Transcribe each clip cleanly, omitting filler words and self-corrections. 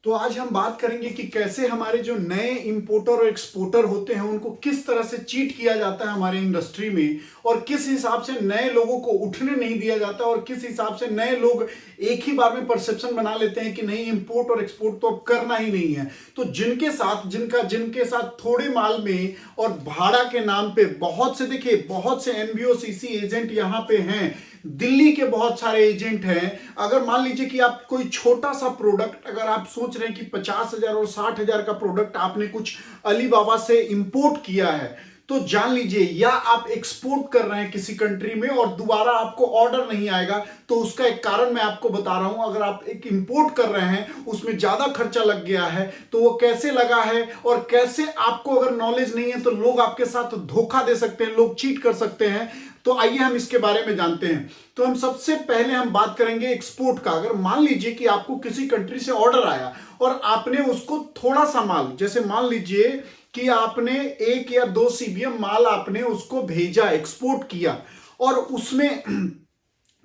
तो आज हम बात करेंगे कि कैसे हमारे जो नए इंपोर्टर और एक्सपोर्टर होते हैं उनको किस तरह से चीट किया जाता है हमारे इंडस्ट्री में, और किस हिसाब से नए लोगों को उठने नहीं दिया जाता, और किस हिसाब से नए लोग एक ही बार में परसेप्शन बना लेते हैं कि नहीं, इंपोर्ट और एक्सपोर्ट तो अब करना ही नहीं है। तो जिनके साथ थोड़े माल में और भाड़ा के नाम पे बहुत से एनबीओसीसी एजेंट यहाँ पे हैं, दिल्ली के बहुत सारे एजेंट हैं। अगर मान लीजिए कि आप कोई छोटा सा प्रोडक्ट, अगर आप सोच रहे हैं कि 50,000 और 60,000 का प्रोडक्ट आपने कुछ अलीबाबा से इंपोर्ट किया है, तो जान लीजिए, या आप एक्सपोर्ट कर रहे हैं किसी कंट्री में और दोबारा आपको ऑर्डर नहीं आएगा, तो उसका एक कारण मैं आपको बता रहा हूं। अगर आप एक इंपोर्ट कर रहे हैं, उसमें ज्यादा खर्चा लग गया है, तो वो कैसे लगा है और कैसे आपको अगर नॉलेज नहीं है तो लोग आपके साथ धोखा दे सकते हैं, लोग चीट कर सकते हैं। तो आइए हम इसके बारे में जानते हैं। तो हम सबसे पहले हम बात करेंगे एक्सपोर्ट का। अगर मान लीजिए कि आपको किसी कंट्री से ऑर्डर आया और आपने उसको थोड़ा सा माल, जैसे मान लीजिए कि आपने 1 या 2 सीबीएम माल आपने उसको भेजा, एक्सपोर्ट किया, और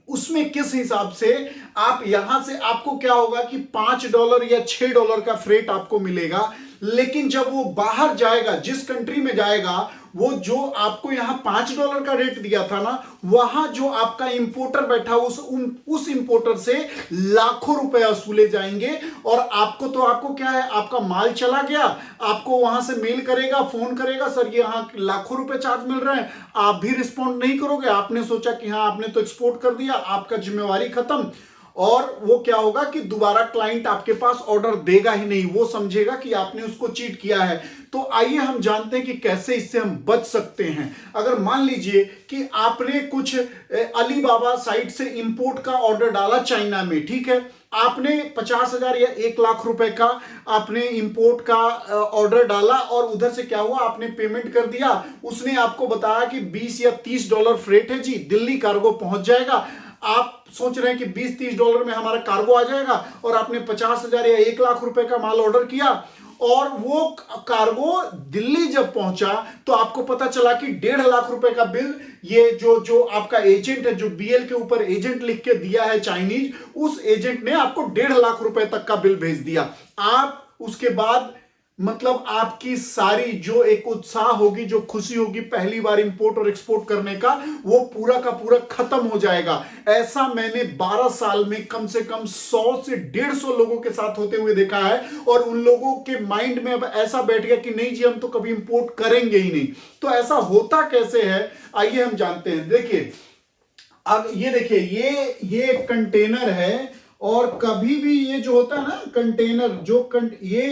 उसमें किस हिसाब से आप यहां से, आपको क्या होगा कि $5 या $6 का फ्रेट आपको मिलेगा। लेकिन जब वो बाहर जाएगा, जिस कंट्री में जाएगा, वो जो आपको यहां $5 का रेट दिया था ना, वहां जो आपका इंपोर्टर बैठा उस इंपोर्टर से लाखों रुपए वसूले जाएंगे। और आपको क्या है, आपका माल चला गया, आपको वहां से मेल करेगा, फोन करेगा, सर ये यहां लाखों रुपए चार्ज मिल रहे हैं, आप भी रिस्पॉन्ड नहीं करोगे। आपने सोचा कि हाँ आपने तो एक्सपोर्ट कर दिया, आपका जिम्मेवारी खत्म। और वो क्या होगा कि दोबारा क्लाइंट आपके पास ऑर्डर देगा ही नहीं, वो समझेगा कि आपने उसको चीट किया है। तो आइए हम जानते हैं कि कैसे इससे हम बच सकते हैं। अगर मान लीजिए कि आपने कुछ अलीबाबा साइट से इंपोर्ट का ऑर्डर डाला चाइना में, ठीक है, आपने 50,000 या 1 लाख रुपए का आपने इंपोर्ट का ऑर्डर डाला, और उधर से क्या हुआ, आपने पेमेंट कर दिया। उसने आपको बताया कि $20 या $30 फ्रेट है जी, दिल्ली कार्गो पहुंच जाएगा। आप सोच रहे हैं कि $20-30 में हमारा कार्गो आ जाएगा, और आपने 50,000 या 1 लाख रुपए का माल ऑर्डर किया, और वो कार्गो दिल्ली जब पहुंचा तो आपको पता चला कि 1.5 लाख रुपए का बिल, ये जो आपका एजेंट है, जो बीएल के ऊपर एजेंट लिख के दिया है चाइनीज, उस एजेंट ने आपको 1.5 लाख रुपए तक का बिल भेज दिया। आप उसके बाद मतलब आपकी सारी जो एक उत्साह होगी, जो खुशी होगी पहली बार इंपोर्ट और एक्सपोर्ट करने का, वो पूरा का पूरा खत्म हो जाएगा। ऐसा मैंने 12 साल में कम से कम 100 से 150 लोगों के साथ होते हुए देखा है। और उन लोगों के माइंड में अब ऐसा बैठ गया कि नहीं जी, हम तो कभी इंपोर्ट करेंगे ही नहीं। तो ऐसा होता कैसे है, आइए हम जानते हैं। देखिए, अब ये देखिए, ये कंटेनर है, और कभी भी ये जो होता है ना कंटेनर, ये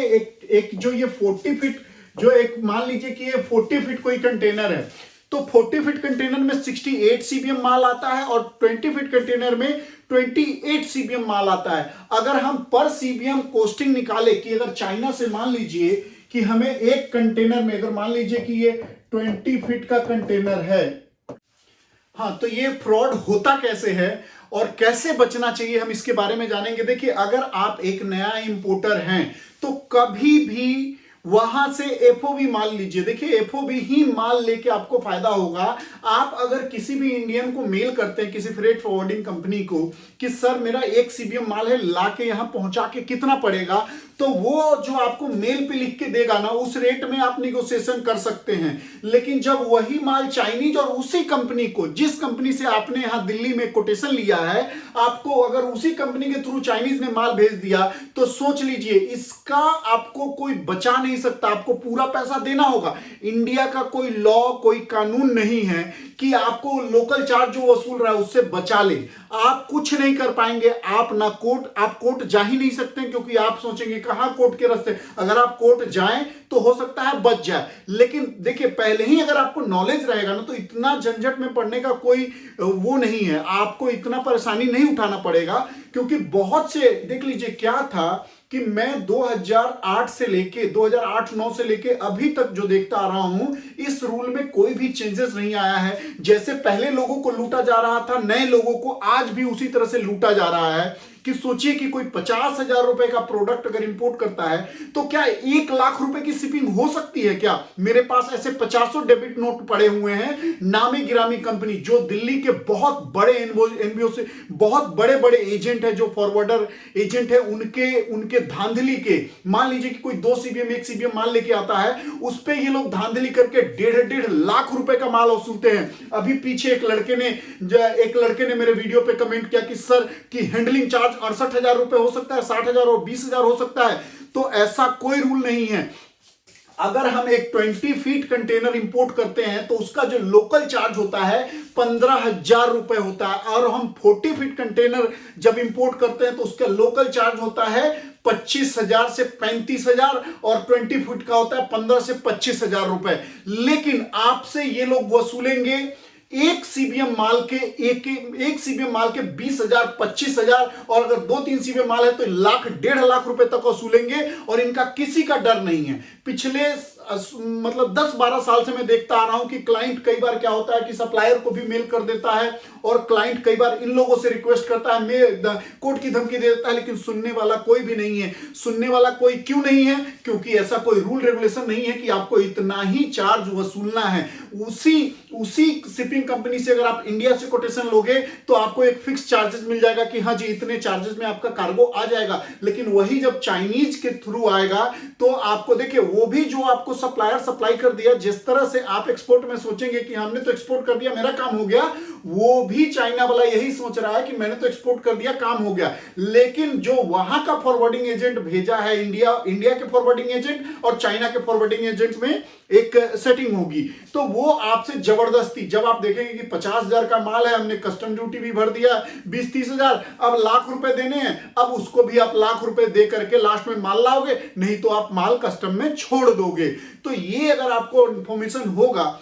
एक जो ये 40 फीट, जो एक मान लीजिए कि ये 40 फीट कोई कंटेनर है, तो 40 फीट कंटेनर में 68 सीबीएम माल आता है, और 20 फीट कंटेनर में 28 सीबीएम माल आता है। अगर हम पर सीबीएम कॉस्टिंग निकाले कि अगर चाइना से मान लीजिए कि हमें एक कंटेनर में, अगर मान लीजिए कि ये 20 फीट का कंटेनर है, हाँ, तो ये फ्रॉड होता कैसे है और कैसे बचना चाहिए, हम इसके बारे में जानेंगे। देखिए, अगर आप एक नया इंपोर्टर हैं तो कभी भी वहां से एफओबी माल लीजिए। देखिए, एफओबी ही माल लेके आपको फायदा होगा। आप अगर किसी भी इंडियन को मेल करते हैं, किसी फ्रेट फॉरवर्डिंग कंपनी को, कि सर मेरा 1 सीबीएम माल है, लाके यहां पहुंचा के कितना पड़ेगा, तो वो जो आपको मेल पे लिख के देगा ना, उस रेट में आप निगोशिएशन कर सकते हैं। लेकिन जब वही माल चाइनीज और उसी कंपनी को, जिस कंपनी से आपने यहां दिल्ली में कोटेशन लिया है, आपको अगर उसी कंपनी के थ्रू चाइनीज ने माल भेज दिया, तो सोच लीजिए इसका आपको कोई बचा नहीं सकता, आपको पूरा पैसा देना होगा। इंडिया का कोई लॉ, कोई कानून नहीं है कि आपको लोकल चार्ज जो वसूल रहा है उससे बचा ले। आप कुछ नहीं कर पाएंगे। आप कोर्ट जा ही नहीं सकते, क्योंकि आप सोचेंगे कहां कोर्ट के रास्ते। अगर आप कोर्ट जाएं तो हो सकता है बच जाए, लेकिन देखिए, पहले ही अगर आपको नॉलेज रहेगा ना, तो इतना झंझट में पड़ने का कोई वो नहीं है, आपको इतना परेशानी नहीं उठाना पड़ेगा। क्योंकि बहुत से, देख लीजिए क्या था कि मैं 2008 से लेके 2008-9 से लेके अभी तक जो देखता आ रहा हूं, इस रूल में कोई भी चेंजेस नहीं आया है। जैसे पहले लोगों को लूटा जा रहा था, नए लोगों को आज भी उसी तरह से लूटा जा रहा है। कि सोचिए कि कोई 50,000 रुपए का प्रोडक्ट अगर इंपोर्ट करता है तो क्या 1 लाख रुपए की शिपिंग हो सकती है क्या? मेरे पास ऐसे 50 डेबिट नोट पड़े हुए हैं, नामी गिरामी कंपनी जो दिल्ली के बहुत बड़े एनबीओ से बहुत बड़े बड़े एजेंट है, जो फॉरवर्डर एजेंट है, उनके धांधली के, मान लीजिए कि कोई 2 सीबीएम 1 सीबीएम माल लेके आता है, उस पे ये लोग धांधली करके 1.5 लाख रुपए का माल वसूलते हैं। अभी पीछे एक लड़के ने मेरे वीडियो पे कमेंट किया कि सर की हैंडलिंग चार्ज 68,000 रुपए हो सकता है, 60,000 और 20,000 हो सकता है। तो ऐसा कोई रूल नहीं है। अगर हम एक 20 फीट कंटेनर इंपोर्ट करते हैं तो उसका जो लोकल चार्ज होता है 15,000 रुपए होता है, और हम 40 फीट कंटेनर जब इंपोर्ट करते हैं तो उसका लोकल चार्ज होता है 25,000 से 35,000, और 20 फीट का होता है 15 से 25,000 रुपए। लेकिन आपसे ये लोग वसूलेंगे एक सीबीएम माल के 20,000 25,000, और अगर 2-3 सीबीएम माल है तो 1,00,000 रुपए तक वसूलेंगे, और इनका किसी का डर नहीं है। पिछले मतलब 10-12 साल से मैं देखता आ रहा हूं कि क्लाइंट कई बार क्या होता है कि सप्लायर को भी मेल कर देता है, और क्लाइंट कई बार इन लोगों से रिक्वेस्ट करता है, कोर्ट की धमकी दे देता है, लेकिन सुनने वाला कोई भी नहीं है। सुनने वाला कोई क्यों नहीं है? क्योंकि ऐसा कोई रूल रेगुलेशन नहीं है कि आपको इतना ही चार्ज वसूलना है। उसी शिपिंग कंपनी से अगर आप इंडिया से कोटेशन लोगे तो आपको एक फिक्स चार्जेस मिल जाएगा कि हाँ जी इतने चार्जेस में आपका कार्गो आ जाएगा। लेकिन वही जब चाइनीज के थ्रू आएगा तो आपको देखिए, वो भी जो आपको सप्लायर सप्लाई कर दिया, जिस तरह से आप एक्सपोर्ट में सोचेंगे कि हमने तो एक्सपोर्ट कर दिया, मेरा काम हो गया, वो भी चाइना वाला यही सोच रहा है कि मैंने तो एक्सपोर्ट कर दिया, काम हो गया। लेकिन जो वहां का फॉरवर्डिंग एजेंट भेजा है, इंडिया के फॉरवर्डिंग एजेंट और चाइना के फॉरवर्डिंग एजेंट में एक सेटिंग होगी, तो वो आपसे जबरदस्ती, जब आप देखेंगे कि 50,000 का माल है, हमने कस्टम ड्यूटी भी भर दिया 20-30 हजार, अब 1,00,000 रुपए देने हैं, अब उसको भी आप 1,00,000 रुपए दे करके लास्ट में माल लाओगे, नहीं तो आप माल कस्टम में छोड़ दोगे। तो ये अगर आपको इंफॉर्मेशन होगा,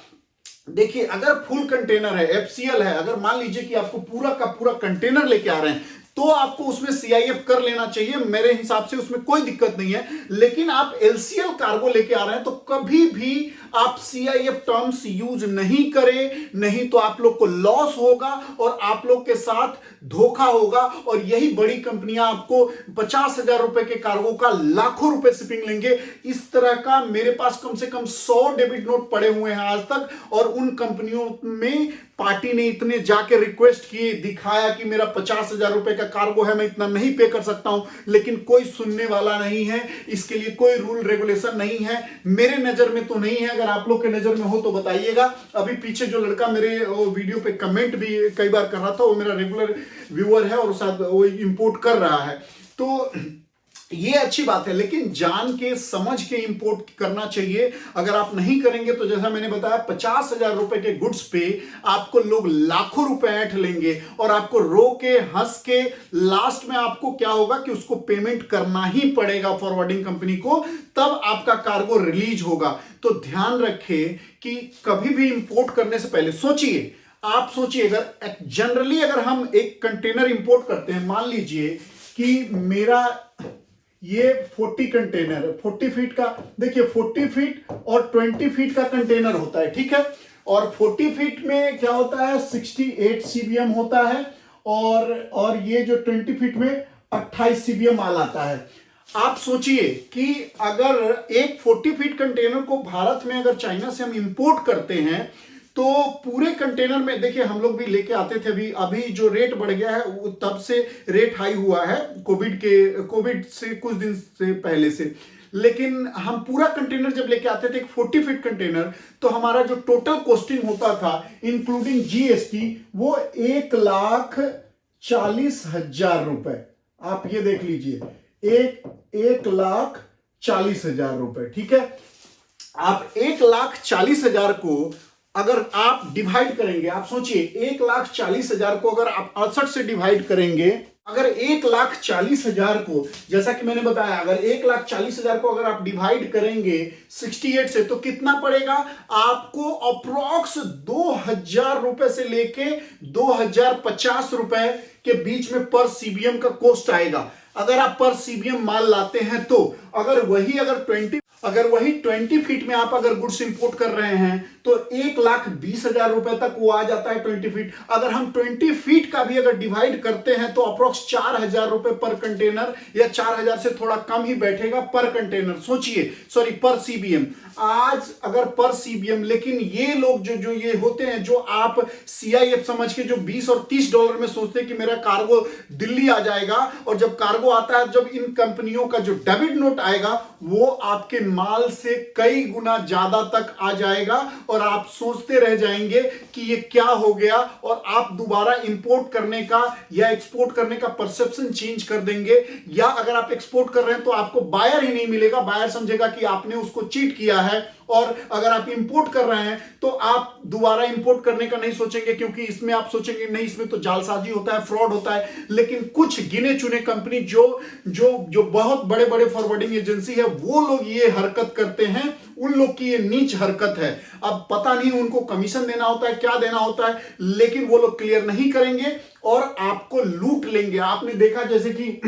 देखिए अगर फुल कंटेनर है, एफसीएल है, अगर मान लीजिए कि आपको पूरा का पूरा कंटेनर लेके आ रहे हैं तो आपको उसमें सीआईएफ कर लेना चाहिए, मेरे हिसाब से उसमें कोई दिक्कत नहीं है। लेकिन आप एलसीएल कार्गो लेके आ रहे हैं तो कभी भी आप सीआईएफ टर्म्स यूज नहीं करें, नहीं तो आप लोग को लॉस होगा और आप लोग के साथ धोखा होगा। और यही बड़ी कंपनियां आपको 50,000 रुपए के कार्गो का लाखों रुपए शिपिंग लेंगे। इस तरह का मेरे पास कम से कम 100 डेबिट नोट पड़े हुए हैं आज तक, और उन कंपनियों में पार्टी ने इतने जाके रिक्वेस्ट किए, दिखाया कि मेरा 50,000 रुपए का कार्गो है, मैं इतना नहीं पे कर सकता हूं, लेकिन कोई सुनने वाला नहीं है। इसके लिए कोई रूल रेगुलेशन नहीं है, मेरे नजर में तो नहीं है। अगर आप लोग के नजर में हो तो बताइएगा। अभी पीछे जो लड़का मेरे वीडियो पे कमेंट भी कई बार कर रहा था, वो मेरा रेगुलर व्यूअर है और साथ वो इंपोर्ट कर रहा है, तो ये अच्छी बात है। लेकिन जान के समझ के इंपोर्ट करना चाहिए। अगर आप नहीं करेंगे तो जैसा मैंने बताया 50,000 रुपए के गुड्स पे आपको लोग लाखों रुपए ऐंठ लेंगे, और आपको रो के हंस के लास्ट में आपको क्या होगा कि उसको पेमेंट करना ही पड़ेगा फॉरवर्डिंग कंपनी को, तब आपका कार्गो रिलीज होगा। तो ध्यान रखें कि कभी भी इंपोर्ट करने से पहले सोचिए, आप सोचिए, अगर जनरली अगर हम एक कंटेनर इंपोर्ट करते हैं, मान लीजिए कि मेरा ये 40 कंटेनर है, 40 फीट का, देखिए 40 फीट और 20 फीट का कंटेनर होता है, ठीक है। और 40 फीट में क्या होता है, 68 सीबीएम होता है, और ये जो 20 फीट में 28 सीबीएम माल आता है। आप सोचिए कि अगर एक 40 फीट कंटेनर को भारत में अगर चाइना से हम इंपोर्ट करते हैं तो पूरे कंटेनर में, देखिए हम लोग भी लेके आते थे, अभी जो रेट बढ़ गया है वो तब से रेट हाई हुआ है, कोविड से कुछ दिन से पहले से। लेकिन हम पूरा कंटेनर जब लेके आते थे, एक 40 फीट कंटेनर, तो हमारा जो टोटल कॉस्टिंग होता था इंक्लूडिंग जीएसटी, वो 1,40,000 रुपए। आप ये देख लीजिए, 1,40,000 रुपए, ठीक है। आप 1,40,000 को अगर आप डिवाइड करेंगे, आप सोचिए 1,40,000 को अगर आप 68 से डिवाइड करेंगे, अगर 1,40,000 को, जैसा कि मैंने बताया, अगर 1,40,000 को अगर आप डिवाइड करेंगे 68 से, तो कितना पड़ेगा आपको? अप्रोक्स 2,000 रुपए से लेके 2,050 रुपए के बीच में पर सीबीएम का कॉस्ट आएगा, अगर आप पर सीबीएम माल लाते हैं तो। अगर वही 20 फीट में आप अगर गुड्स इंपोर्ट कर रहे हैं तो 1,20,000 तक वो आ जाता है 20 फीट। अगर हम 20 फीट का भी अगर डिवाइड करते हैं तो अप्रोक्स 4,000 रुपए पर कंटेनर, या 4,000 से थोड़ा कम ही बैठेगा पर कंटेनर। सोचिए, सॉरी, पर सीबीएम। आज अगर पर सीबीएम, लेकिन ये लोग जो ये होते हैं, जो आप सीआईएफ समझ के जो 20 और 30 डॉलर में सोचते हैं कि मेरा कार्गो दिल्ली आ जाएगा, और जब कार्गो आता है, जब इन कंपनियों का जो डेबिट नोट आएगा वो आपके माल से कई गुना ज्यादा तक आ जाएगा, और आप सोचते रह जाएंगे कि ये क्या हो गया, और आप दोबारा इंपोर्ट करने का या एक्सपोर्ट करने का परसेप्शन चेंज कर देंगे। या अगर आप एक्सपोर्ट कर रहे हैं तो आपको बायर ही नहीं मिलेगा, बायर समझेगा कि आपने उसको चीट किया है। और अगर आप इंपोर्ट कर रहे हैं तो आप दोबारा इंपोर्ट करने का नहीं सोचेंगे, क्योंकि इसमें आप सोचेंगे नहीं, इसमें तो जालसाजी होता है, फ्रॉड होता है। लेकिन कुछ गिने चुने कंपनी जो बहुत बड़े बड़े फॉरवर्डिंग एजेंसी है, वो लोग ये हरकत करते हैं, उन लोग की ये नीच हरकत है। अब पता नहीं उनको कमीशन देना होता है, क्या देना होता है, लेकिन वो लोग क्लियर नहीं करेंगे और आपको लूट लेंगे। आपने देखा जैसे कि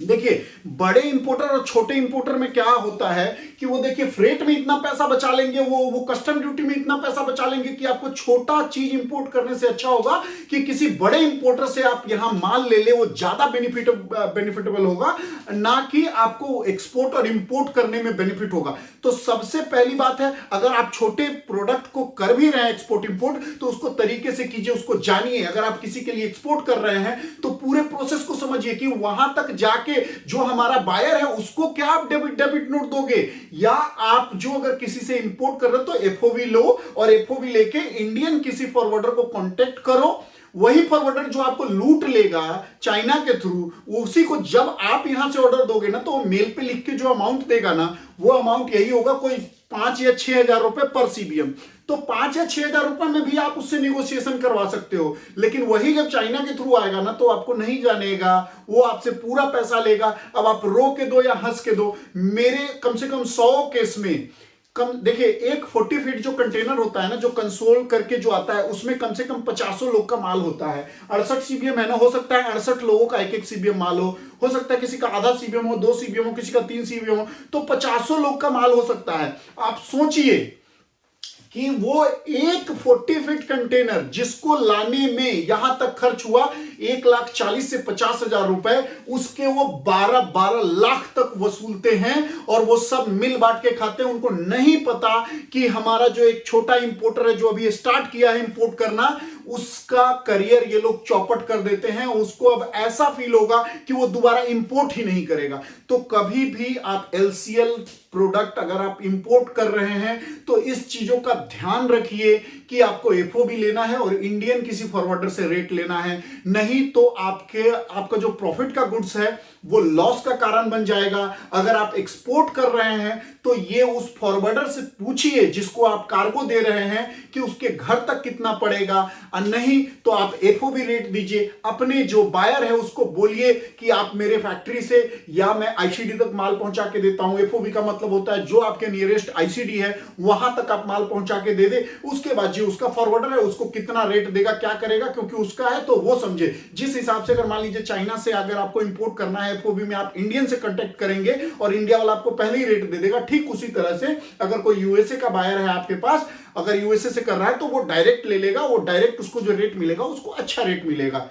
देखिए, बड़े इंपोर्टर और छोटे इंपोर्टर में क्या होता है कि वो देखिए फ्रेट में इतना पैसा बचा लेंगे, वो कस्टम ड्यूटी में इतना पैसा बचा लेंगे कि आपको छोटा चीज इंपोर्ट करने से अच्छा होगा कि किसी बड़े इंपोर्टर से आप यहां माल ले ले, वो ज्यादा बेनिफिटेबल होगा, ना कि आपको एक्सपोर्ट और इंपोर्ट करने में बेनिफिट होगा। तो सबसे पहली बात है, अगर आप छोटे प्रोडक्ट को कर भी रहे हैं एक्सपोर्ट इंपोर्ट, तो उसको तरीके से कीजिए, उसको जानिए। अगर आप किसी के लिए एक्सपोर्ट कर रहे हैं तो पूरे प्रोसेस को समझिए कि वहां तक जाके जो हमारा बायर है उसको क्या आप डेबिट नोट दोगे, या आप जो अगर किसी से इंपोर्ट कर रहे हो तो एफओवी लो, और एफओवी लेके इंडियन किसी फॉरवर्डर को कांटेक्ट करो। वही फॉरवर्डर जो आपको लूट लेगा चाइना के थ्रू, उसी को जब आप यहां से ऑर्डर दोगे ना, तो वो मेल पे लिख के जो अमाउंट देगा ना, वो अमाउंट यही होगा, कोई 5 या 6,000 रुपए पर सीबीएम। तो 5 या 6,000 रुपए में भी आप उससे निगोशिएशन करवा सकते हो। लेकिन वही जब चाइना के थ्रू आएगा ना, तो आपको नहीं जानेगा, वो आपसे पूरा पैसा लेगा। अब आप रो के दो या हंस के दो, मेरे कम से कम 100 केस में कम, देखिए, एक 40 फीट जो कंटेनर होता है ना, जो कंसोल करके जो आता है, उसमें कम से कम 50 लोग का माल होता है। 68 सीबीएम है ना, हो सकता है 68 लोगों का एक सीबीएम माल हो सकता है किसी का आधा सीबीएम हो, 2 सीबीएम हो, किसी का 3 सीबीएम हो, तो 50 लोग का माल हो सकता है। आप सोचिए कि वो एक 40 फीट कंटेनर जिसको लाने में यहां तक खर्च हुआ 1,40,000 से 50,000 रुपए, उसके वो 12 लाख तक वसूलते हैं, और वो सब मिल बांट के खाते हैं। उनको नहीं पता कि हमारा जो एक छोटा इंपोर्टर है, जो अभी स्टार्ट किया है इंपोर्ट करना, उसका करियर ये लोग चौपट कर देते हैं। उसको अब ऐसा फील होगा कि वो दोबारा इंपोर्ट ही नहीं करेगा। तो कभी भी आप एलसीएल प्रोडक्ट अगर आप इंपोर्ट कर रहे हैं तो इस चीजों का ध्यान रखिए कि आपको एफओबी लेना है और इंडियन किसी फॉरवर्डर से रेट लेना है, नहीं तो आपका जो प्रॉफिट का गुड्स है वो लॉस का कारण बन जाएगा। अगर आप एक्सपोर्ट कर रहे हैं तो ये उस फॉरवर्डर से पूछिए जिसको आप कार्गो दे रहे हैं कि उसके घर तक कितना पड़ेगा, और नहीं तो आप एफओबी रेट दीजिए। अपने जो बायर है उसको बोलिए कि आप मेरे फैक्ट्री से या मैं आईसीडी तक माल पहुंचा के देता हूं। एफओबी का मतलब होता है जो आपके नियरेस्ट आईसीडी है वहां तक आप माल पहुंचा के दे दे। उसके बाद जो उसका फॉरवर्डर है उसको कितना रेट देगा, क्या करेगा, क्योंकि उसका है तो वो समझे। जिस हिसाब से अगर मान लीजिए चाइना से अगर आपको इंपोर्ट करना है एफओबी में, आप इंडियन से कांटेक्ट करेंगे और इंडिया वाला आपको पहले ही रेट दे देगा। ठीक उसी तरह से अगर कोई यूएसए का बायर है आपके पास, अगर यूएसए से कर रहा है तो वो डायरेक्ट ले लेगा, वो डायरेक्ट उसको जो रेट मिलेगा उसको अच्छा रेट मिलेगा।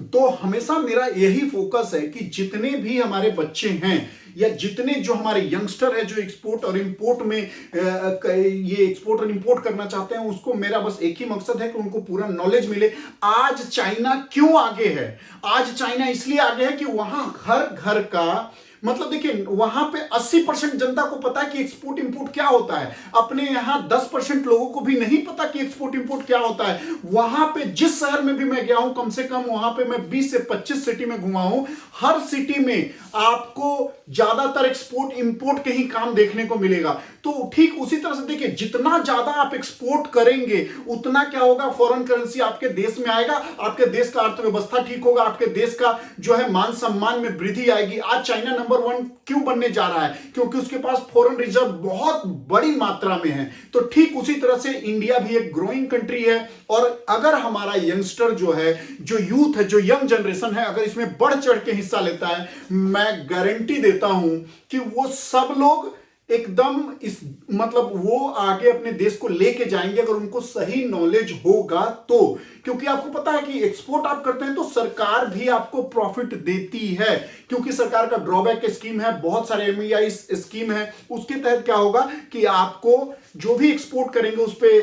तो हमेशा मेरा यही फोकस है कि जितने भी हमारे बच्चे हैं या जितने जो हमारे यंगस्टर है जो एक्सपोर्ट और इंपोर्ट में ये एक्सपोर्ट और इंपोर्ट करना चाहते हैं, उसको मेरा बस एक ही मकसद है कि उनको पूरा नॉलेज मिले। आज चाइना क्यों आगे है? आज चाइना इसलिए आगे है कि वहां घर घर का मतलब देखिए, वहां पे 80% जनता को पता है कि एक्सपोर्ट इंपोर्ट क्या होता है। अपने यहां 10% लोगों को भी नहीं पता कि एक्सपोर्ट इंपोर्ट क्या होता है। वहां पे जिस शहर में भी मैं गया हूं, कम से कम वहां पे मैं 20 से 25 सिटी में घुमा हूं, हर सिटी में आपको ज्यादातर एक्सपोर्ट इंपोर्ट के ही काम देखने को मिलेगा। तो ठीक उसी तरह से देखिए, जितना ज्यादा आप एक्सपोर्ट करेंगे उतना क्या होगा, फॉरेन करेंसी आपके देश में आएगा, आपके देश का अर्थव्यवस्था ठीक होगा, आपके देश का जो है मान सम्मान में वृद्धि आएगी। आज चाइना नंबर 1 क्यों बनने जा रहा है? क्योंकि उसके पास फॉरेन रिजर्व बहुत बड़ी मात्रा में है। तो ठीक उसी तरह से इंडिया भी एक ग्रोइंग कंट्री है, और अगर हमारा यंगस्टर जो है, जो यूथ है, जो यंग जनरेशन है, अगर इसमें बढ़ चढ़ के हिस्सा लेता है, मैं गारंटी देता हूं कि वो सब लोग एकदम इस मतलब वो आगे अपने देश को लेके जाएंगे अगर उनको सही नॉलेज होगा तो। क्योंकि आपको पता है कि एक्सपोर्ट आप करते हैं तो सरकार भी आपको प्रॉफिट देती है, क्योंकि सरकार का ड्रॉबैक स्कीम है, बहुत सारे एमईआई स्कीम है। उसके तहत क्या होगा कि आपको जो भी एक्सपोर्ट करेंगे उस पे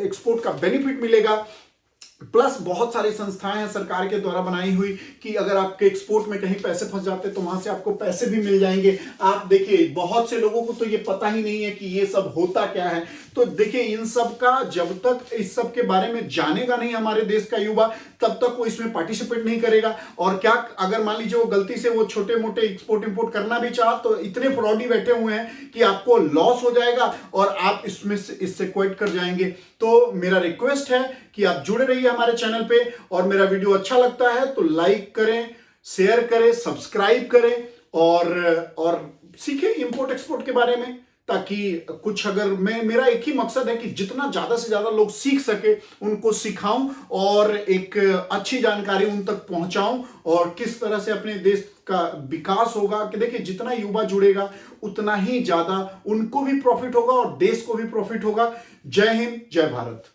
एक्सपोर्ट का बेनिफिट मिलेगा। प्लस बहुत सारी संस्थाएं हैं सरकार के द्वारा बनाई हुई कि अगर आपके एक्सपोर्ट में कहीं पैसे फंस जाते तो वहां से आपको पैसे भी मिल जाएंगे। आप देखिए बहुत से लोगों को तो ये पता ही नहीं है कि ये सब होता क्या है। तो देखिए इन सब का जब तक इस सब के बारे में जानेगा नहीं हमारे देश का युवा, तब तक वो इसमें पार्टिसिपेट नहीं करेगा। और क्या अगर मान लीजिए वो गलती से वो छोटे मोटे एक्सपोर्ट इंपोर्ट करना भी चाह तो इतने फ्रॉडी बैठे हुए हैं कि आपको लॉस हो जाएगा और आप इसमें से इससे क्विट कर जाएंगे। तो मेरा रिक्वेस्ट है कि आप जुड़े रहिए हमारे चैनल पे, और मेरा वीडियो अच्छा लगता है तो लाइक करें, शेयर करें, सब्सक्राइब करें और सीखें इंपोर्ट एक्सपोर्ट के बारे में। ताकि कुछ अगर मेरा एक ही मकसद है कि जितना ज्यादा से ज्यादा लोग सीख सके उनको सिखाऊं और एक अच्छी जानकारी उन तक पहुंचाऊं, और किस तरह से अपने देश का विकास होगा। कि देखिए जितना युवा जुड़ेगा उतना ही ज्यादा उनको भी प्रॉफिट होगा और देश को भी प्रॉफिट होगा। जय हिंद, जय भारत।